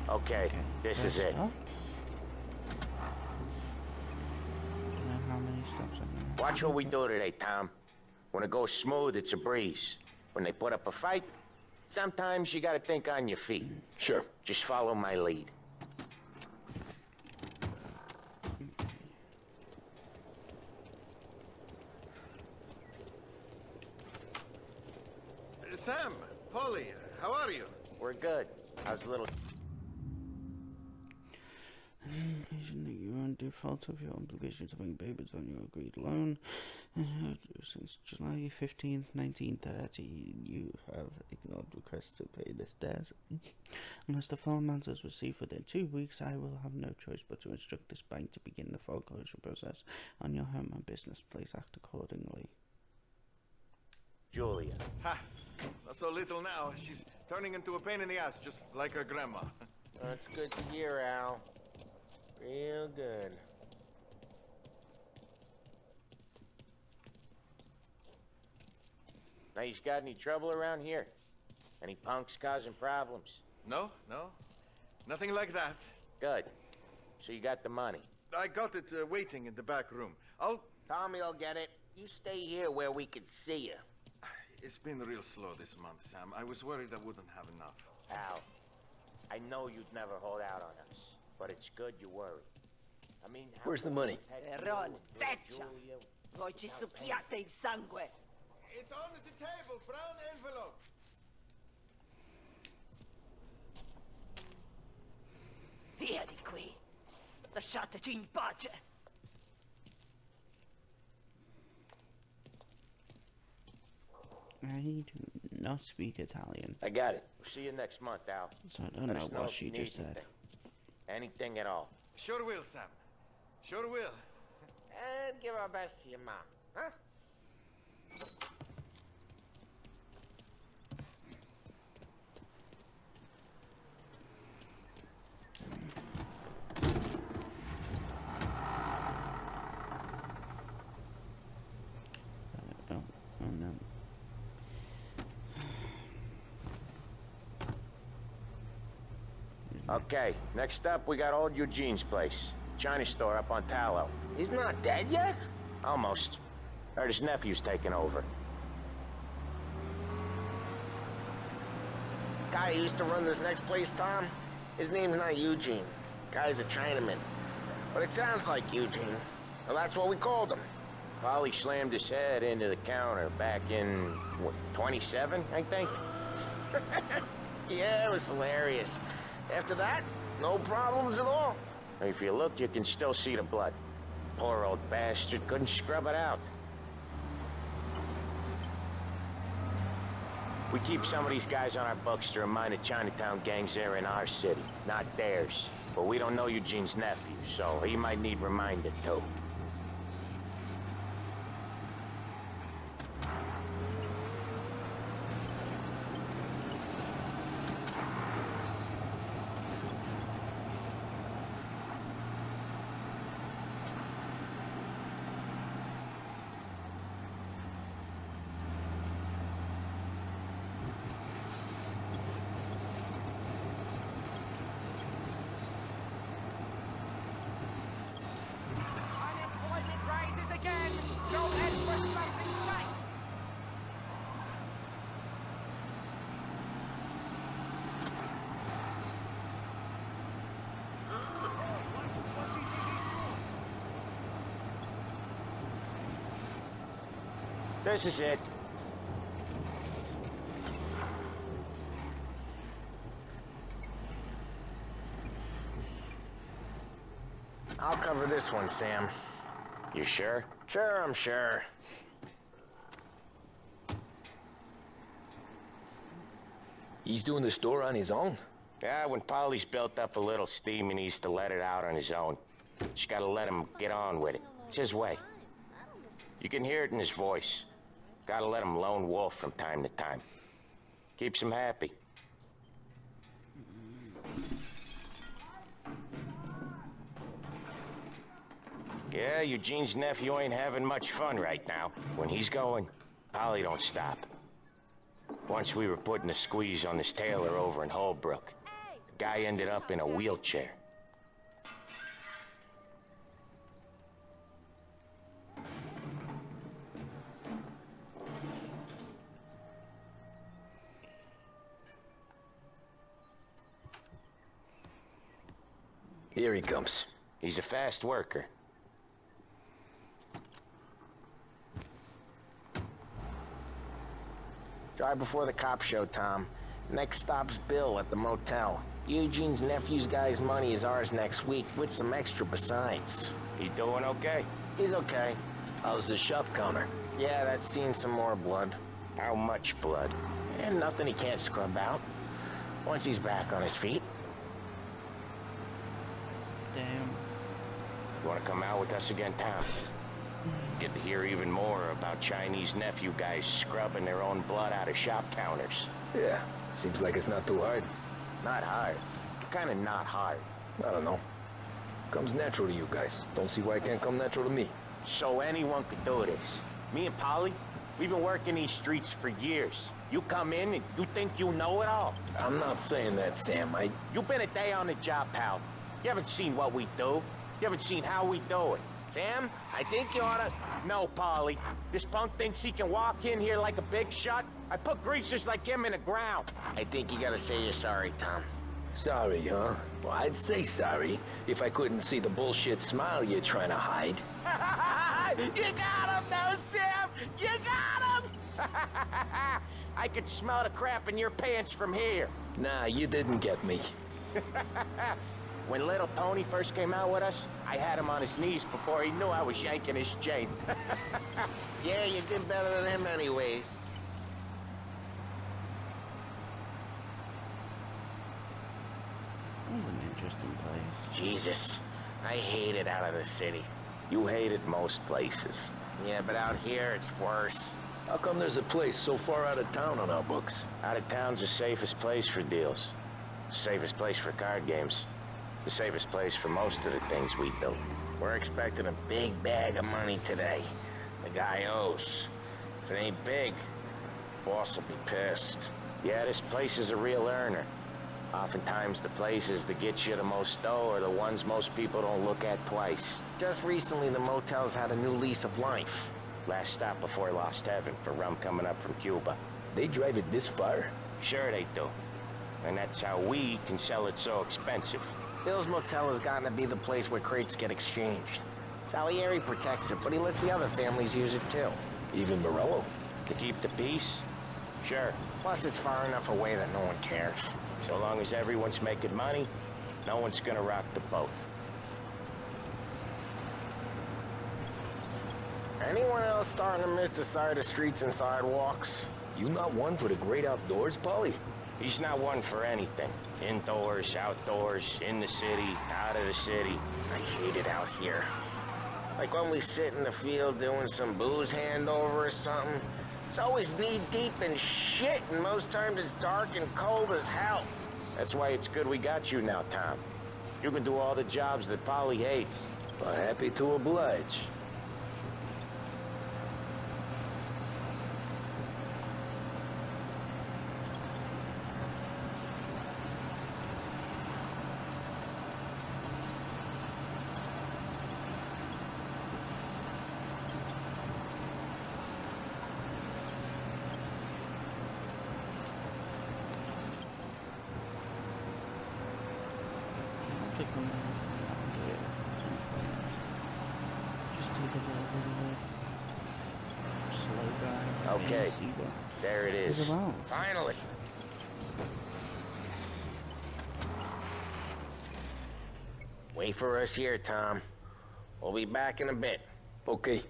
Okay, this is it. How many stops are there? Watch what we do today, Tom. When it goes smooth, it's a breeze. When they put up a fight, sometimes you gotta think on your feet. Sure. Just follow my lead. Sam, Polly, how are you? We're good. How's the little... You are in default of your obligation to make payments on your agreed loan. Since July 15th, 1930, you have ignored requests to pay this debt. Unless the full amount is received within 2 weeks, I will have no choice but to instruct this bank to begin the foreclosure process on your home and business. Please act accordingly. Julia. Ha! Not so little now. She's turning into a pain in the ass, just like her grandma. That's good to hear, Al. Real good. Now, you got any trouble around here? Any punks causing problems? No, no. Nothing like that. Good. So you got the money. I got it waiting in the back room. I'll Tommy'll get it. You stay here where we can see you. It's been real slow this month, Sam. I was worried I wouldn't have enough. Al, I know you'd never hold out on us, but it's good you worry. I mean, Where's the money? Ron, feccia! Voi ci succhiate il sangue! It's under the table, brown envelope. Via di qui! Lasciateci in pace! I do not speak Italian. I got it. We'll see you next month, Al. So I don't know what she just said. Anything at all. Sure will, Sam. Sure will. And give our best to your mom, huh? Oh no. Okay, next up, we got old Eugene's place. China store up on Tallow. He's not dead yet? Almost. Heard his nephew's taking over. Guy who used to run this next place, Tom, his name's not Eugene. Guy's a Chinaman. But it sounds like Eugene. Well, that's what we called him. Polly slammed his head into the counter back in, what, 27, I think? Yeah, it was hilarious. After that, no problems at all. If you look, you can still see the blood. Poor old bastard couldn't scrub it out. We keep some of these guys on our books to remind the Chinatown gangs they're in our city, not theirs. But we don't know Eugene's nephew, so he might need reminded too. Unemployment rises again! No end for slump in sight! This is it. I'll cover this one, Sam. You sure? Sure, I'm sure. He's doing the store on his own? Yeah, when Polly's built up a little steam, he needs to let it out on his own. Just gotta let him get on with it. It's his way. You can hear it in his voice. Gotta let him lone wolf from time to time. Keeps him happy. Yeah, Eugene's nephew ain't having much fun right now. When he's going, Polly don't stop. Once we were putting a squeeze on this tailor over in Holbrook. The guy ended up in a wheelchair. Here he comes. He's a fast worker. Drive before the cops show, Tom. Next stop's Bill at the motel. Eugene's nephew's guy's money is ours next week, with some extra besides. He doing okay? He's okay. How's the shop counter? Yeah, that's seen some more blood. How much blood? And nothing he can't scrub out. Once he's back on his feet. Damn. You wanna come out with us again, Tom? Get to hear even more about Chinese nephew guys scrubbing their own blood out of shop counters. Yeah, seems like it's not too hard. Not hard. Kinda not hard. I don't know. Comes natural to you guys. Don't see why it can't come natural to me. So anyone could do this. Me and Polly, we've been working these streets for years. You come in and you think you know it all. I'm not saying that, Sam. You've been a day on the job, pal. You haven't seen what we do. You haven't seen how we do it. Sam, I think you oughta... No, Polly. This punk thinks he can walk in here like a big shot. I put greasers like him in the ground. I think you gotta say you're sorry, Tom. Sorry, huh? Well, I'd say sorry if I couldn't see the bullshit smile you're trying to hide. You got him, though, Sam! You got him! I could smell the crap in your pants from here. Nah, you didn't get me. When little Tony first came out with us, I had him on his knees before he knew I was yanking his chain. Yeah, you did better than him anyways. That was an interesting place. Jesus, I hate it out of the city. You hate it most places. Yeah, but out here, it's worse. How come there's a place so far out of town on our books? Out of town's the safest place for deals. The safest place for card games. The safest place for most of the things we do. We're expecting a big bag of money today. The guy owes. If it ain't big, boss will be pissed. Yeah, this place is a real earner. Oftentimes the places that get you the most dough are the ones most people don't look at twice. Just recently, the motel's had a new lease of life. Last stop before Lost Heaven for rum coming up from Cuba. They drive it this far? Sure they do. And that's how we can sell it so expensive. Bill's Motel has gotten to be the place where crates get exchanged. Salieri protects it, but he lets the other families use it too. Even Morello? To keep the peace? Sure. Plus, it's far enough away that no one cares. So long as everyone's making money, no one's gonna rock the boat. Anyone else starting to miss the side of streets and sidewalks? You not one for the great outdoors, Polly? He's not one for anything. Indoors, outdoors, in the city, out of the city. I hate it out here. Like when we sit in the field doing some booze handover or something. It's always knee-deep in shit, and most times it's dark and cold as hell. That's why it's good we got you now, Tom. You can do all the jobs that Polly hates. Well, happy to oblige. Pick them up. Just take a little bit of slow drive. Okay, there it is. Finally. Wait for us here, Tom. We'll be back in a bit. Okay.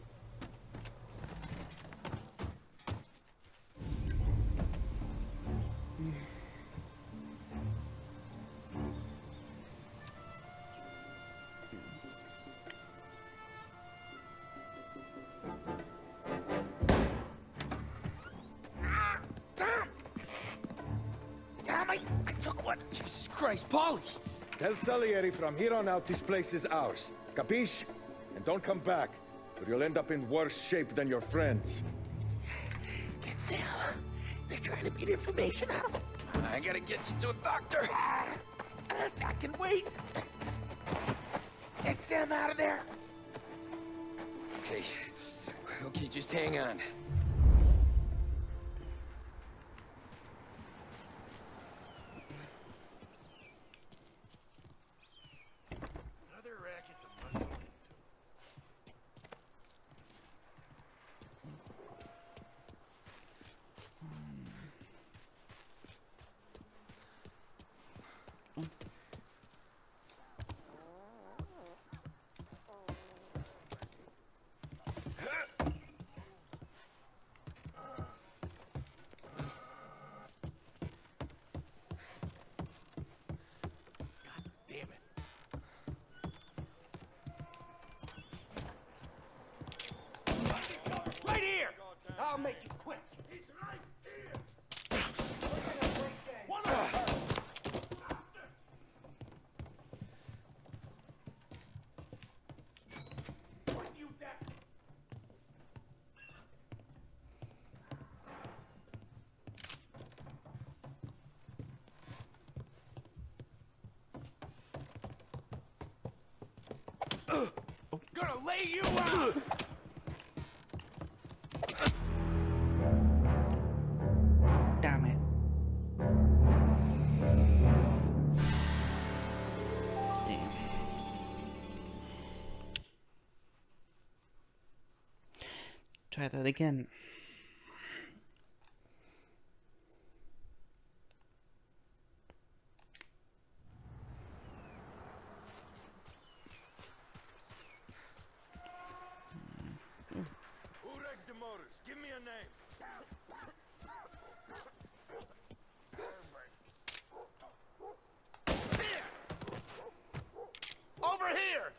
I took one. Jesus Christ, Polly! Tell Salieri from here on out this place is ours. Capiche? And don't come back, or you'll end up in worse shape than your friends. Get Sam. They're trying to beat information out of him. I gotta get you to a doctor. I can wait. Get Sam out of there. Okay. Okay, just hang on. Another racket to muscle into. Gonna lay you out! Damn it. Damn. Try that again. Who wrecked the motors? Give me a name. Over here!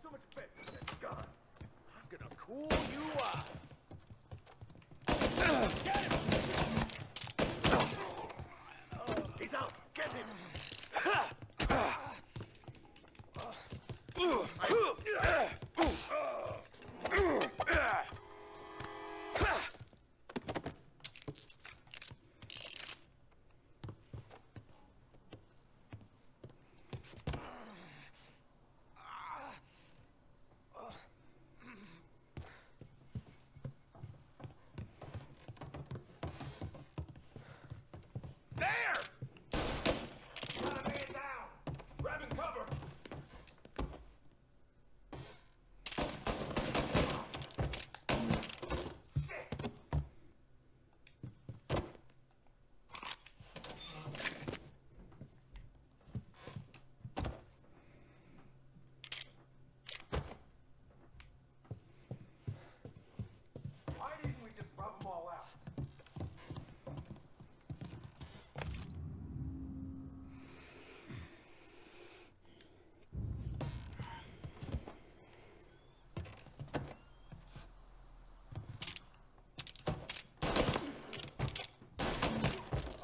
So much better than guns. I'm gonna cool you off. He's out. Get him. There! Got a man down. Grabbing cover. Why didn't we just rub them all out?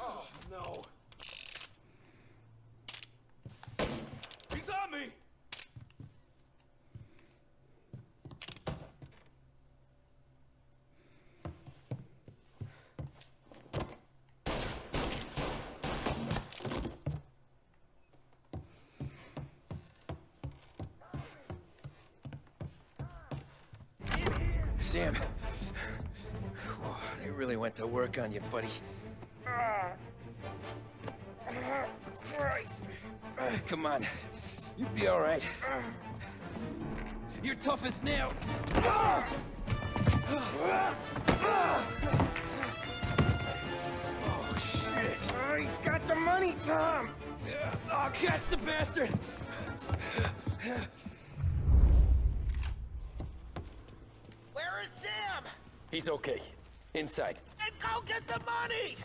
Oh, no. He's on me! Sam. Whoa, they really went to work on you, buddy. Christ! Come on. You'll be all right. You're tough as nails. Oh, shit! Oh, he's got the money, Tom! Oh, catch the bastard! Where is Sam? He's okay. Inside. Then go get the money!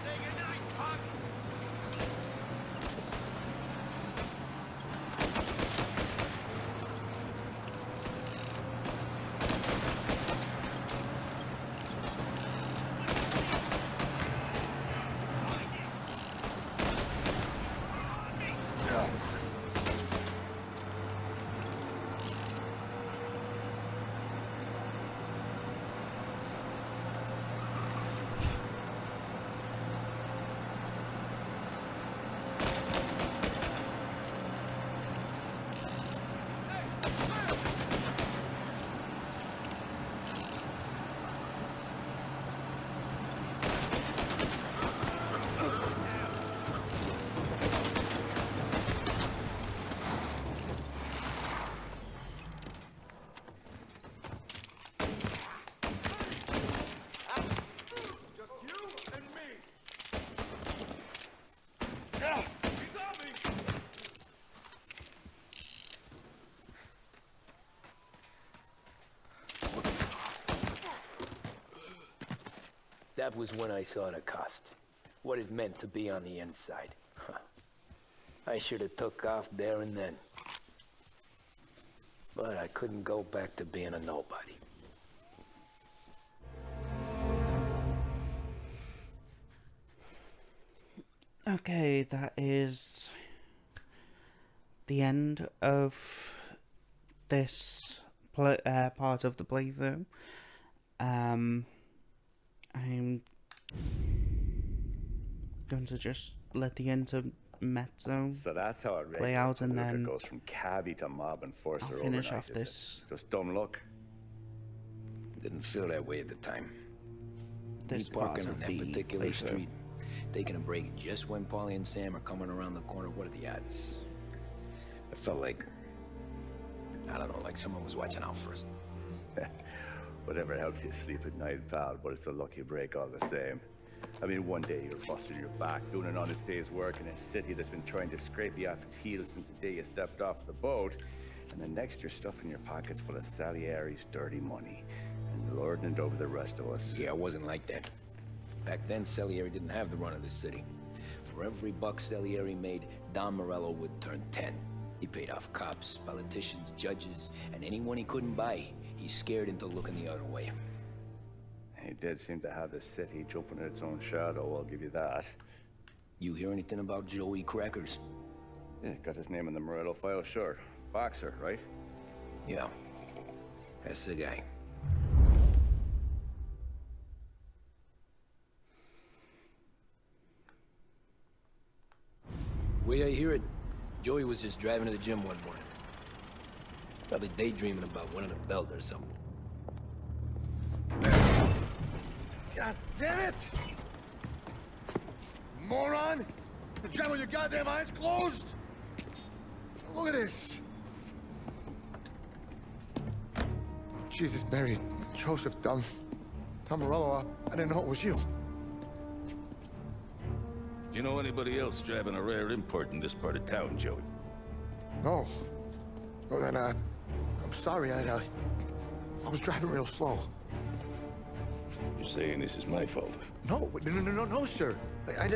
Say goodnight, punk! That was when I saw the cost. What it meant to be on the inside. Huh. I should have took off there and then. But I couldn't go back to being a nobody. Okay, that is the end of this part of the playthrough. I'm going to just let the intermezzo So that's how a play regular out, and polluter then goes from cabbie to mob enforcer I'll finish overnight, off is it? this Just dumb luck. Didn't feel that way at the time. this Me part parking on of that the particular playthrough. street, taking a break just when Paulie and Sam are coming around the corner. What are the odds? I felt like, I don't know, like someone was watching out for us. Whatever helps you sleep at night, pal, but it's a lucky break all the same. I mean, one day you're busting your back, doing an honest day's work in a city that's been trying to scrape you off its heels since the day you stepped off the boat, and the next you're stuffing your pockets full of Salieri's dirty money and lording it over the rest of us. Yeah, I wasn't like that. Back then, Salieri didn't have the run of the city. For every buck Salieri made, Don Morello would turn 10. He paid off cops, politicians, judges, and anyone he couldn't buy, he scared into looking the other way. He did seem to have the city jumping in its own shadow, I'll give you that. You hear anything about Joey Crackers? Yeah, got his name in the Morello file, sure. Boxer, right? Yeah, that's the guy. Way I hear it, Joey was just driving to the gym one morning. Probably daydreaming about winning a belt or something. God damn it! Moron! The gym with your goddamn eyes closed! Look at this! Jesus, Mary, Joseph, Tom Morello, I didn't know it was you. You know anybody else driving a rare import in this part of town, Joey? No. Well, then, I'm sorry, I was driving real slow. You're saying this is my fault? No, no, sir. I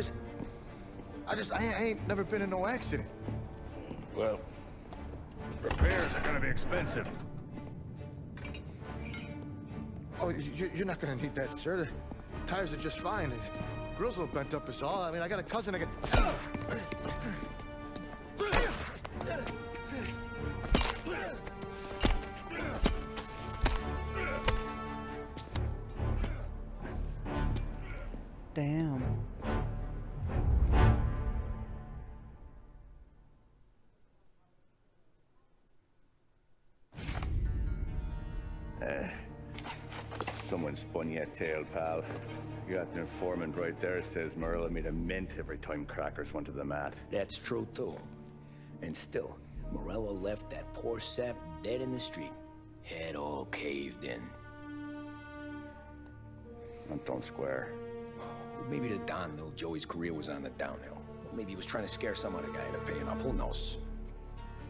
ain't never been in no accident. Well, repairs are gonna be expensive. Oh, you're not gonna need that, sir. The tires are just fine. The grill's a little bent up is all. I mean, I got a cousin I can... Damn. Someone spun you a tail, pal. You got an informant right there says Morello made a mint every time Crackers went to the mat. That's true, too. And still, Morello left that poor sap dead in the street. Head all caved in. Don't square. Maybe the Don knew Joey's career was on the downhill. Maybe he was trying to scare some other guy into paying up. Who knows?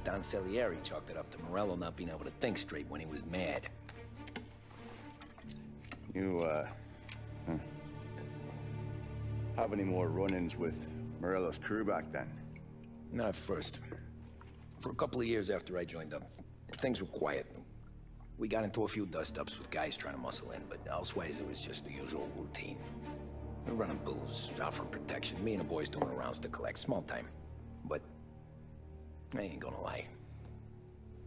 Don Salieri chalked it up to Morello not being able to think straight when he was mad. You, have any more run-ins with Morello's crew back then? Not at first. For a couple of years after I joined up, things were quiet. We got into a few dust-ups with guys trying to muscle in, but elsewise it was just the usual routine. We were running booze, offering protection, me and the boys doing rounds to collect, small time. But I ain't gonna lie.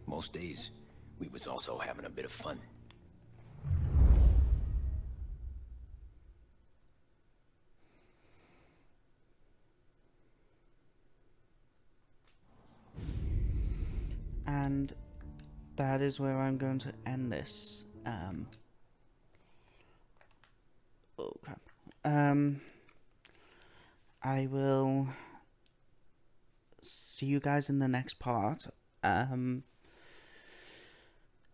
Most days, we was also having a bit of fun. And that is where I'm going to end this. Oh crap. I will see you guys in the next part.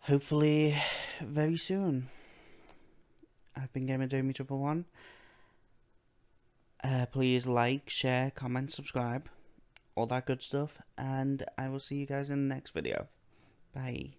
Hopefully very soon. I've been Gamer Jamie 111. Please like, share, comment, subscribe, all that good stuff, and I will see you guys in the next video. Bye.